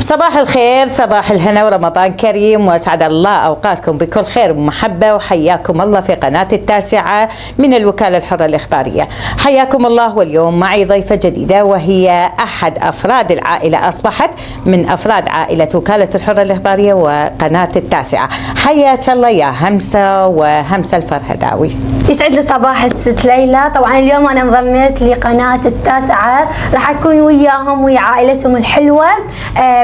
صباح الخير، صباح الهنا ورمضان كريم، وأسعد الله أوقاتكم بكل خير ومحبة، وحياكم الله في قناة التاسعة من الوكالة الحرة الإخبارية. حياكم الله. واليوم معي ضيفة جديدة، وهي أحد أفراد العائلة، أصبحت من أفراد عائلة وكالة الحرة الإخبارية وقناة التاسعة. حياك الله يا همسة، وهمسة الفرهداوي. يسعد لي صباح الست ليلى. طبعا اليوم أنا انضميت لقناة التاسعة، راح أكون وياهم ويا عائلتهم الحلوة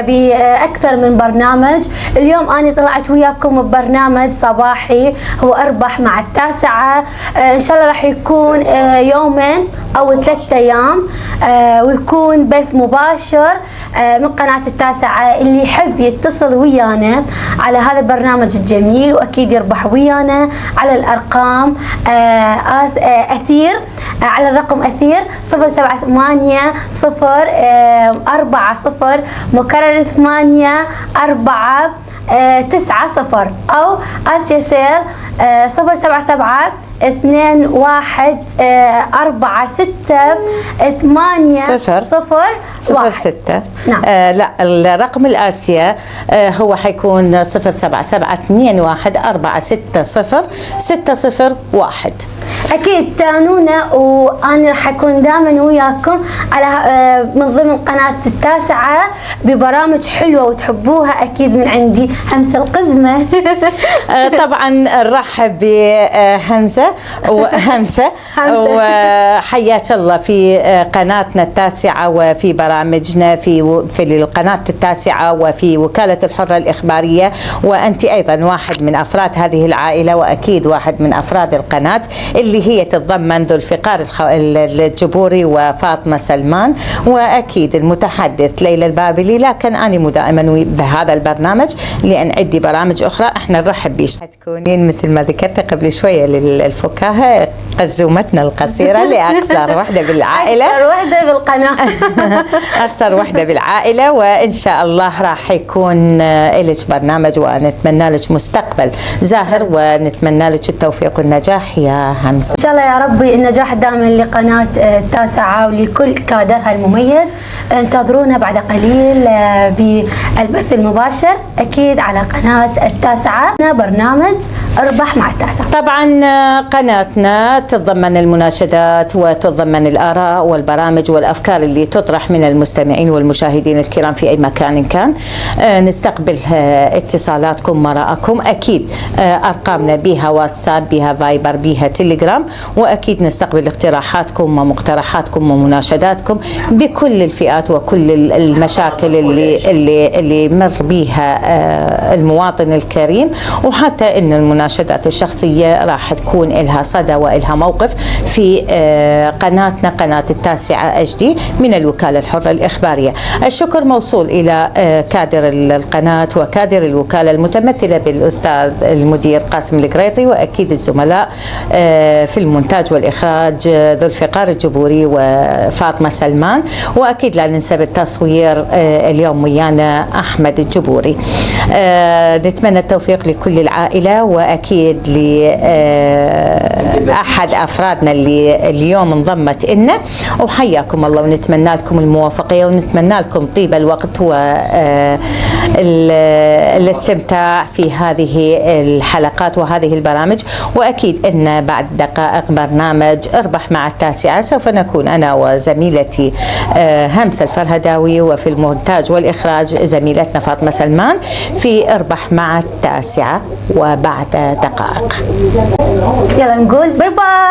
بأكثر من برنامج. اليوم أنا طلعت وياكم ببرنامج صباحي هو أربح مع التاسعة. إن شاء الله راح يكون يومين أو 3 أيام، ويكون بث مباشر من قناة التاسعة. اللي يحب يتصل ويانا على هذا البرنامج الجميل وأكيد يربح ويانا على الأرقام أثير، على الرقم أثير 078 مكرر 8490 أو آسيا 077 21468006. نعم. لا، الرقم الآسيا هو حيكون 077 أكيد تانونا، وأنا راح أكون دائما وياكم على من ضمن قناة التاسعة ببرامج حلوة وتحبوها أكيد من عندي همسة القزمة. طبعا نرحب بهمسة وحياك الله في قناتنا التاسعة وفي برامجنا في القناة التاسعة وفي وكالة الحرة الإخبارية، وأنت أيضا واحد من أفراد هذه العائلة، وأكيد واحد من أفراد القناة اللي هي تتضمن ذو الفقار الجبوري وفاطمة سلمان، وأكيد المتحدث ليلى البابلي. لكن أنا دائما بهذا البرنامج لأن عندي برامج أخرى احنا نرحب بيش. تكونين مثل ما ذكرت قبل شوية للفكاهة قزومتنا القصيرة لأقصر وحدة بالعائلة، أقصر وحدة بالقناة. أقصر وحدة بالعائلة. وإن شاء الله راح يكون لك برنامج، ونتمنى لك مستقبل زاهر، ونتمنى لك التوفيق والنجاح يا همسة. إن شاء الله يا ربي النجاح دائما لقناة التاسعة ولكل كادرها المميز. انتظرونا بعد قليل بالبث المباشر أكيد على قناة التاسعة برنامج أربح مع التاسعة. طبعا قناتنا تتضمن المناشدات وتتضمن الآراء والبرامج والأفكار اللي تطرح من المستمعين والمشاهدين الكرام في أي مكان كان. نستقبل اتصالاتكم مرائكم، أكيد أرقامنا بها واتساب، بها فايبر، بها تليجرام، وأكيد نستقبل اقتراحاتكم ومقترحاتكم ومناشداتكم بكل الفئات وكل المشاكل اللي مر بها المواطن الكريم، وحتى إن المناشدات الشخصية راح تكون إلها صدى وإلها موقف في قناتنا قناة التاسعة HD من الوكالة الحرة الإخبارية. الشكر موصول إلى كادر القناة وكادر الوكالة المتمثلة بالأستاذ المدير قاسم القريطي، وأكيد الزملاء في المونتاج والإخراج ذو الفقار الجبوري وفاطمة سلمان، وأكيد لا ننسى بالتصوير اليوم ويانا أحمد الجبوري. نتمنى التوفيق لكل العائلة، وأكيد لأحد أفرادنا اللي اليوم انضمت لنا، وحياكم الله، ونتمنى لكم الموافقية، ونتمنى لكم طيب الوقت والاستمتاع في هذه الحلقات وهذه البرامج. وأكيد أن بعد دقائق برنامج أربح مع التاسعة سوف نكون أنا وزميلتي همسة الفرهداوي، وفي المونتاج والإخراج زميلتنا فاطمة سلمان في أربح مع التاسعة. وبعد دقائق يلا نقول باي باي.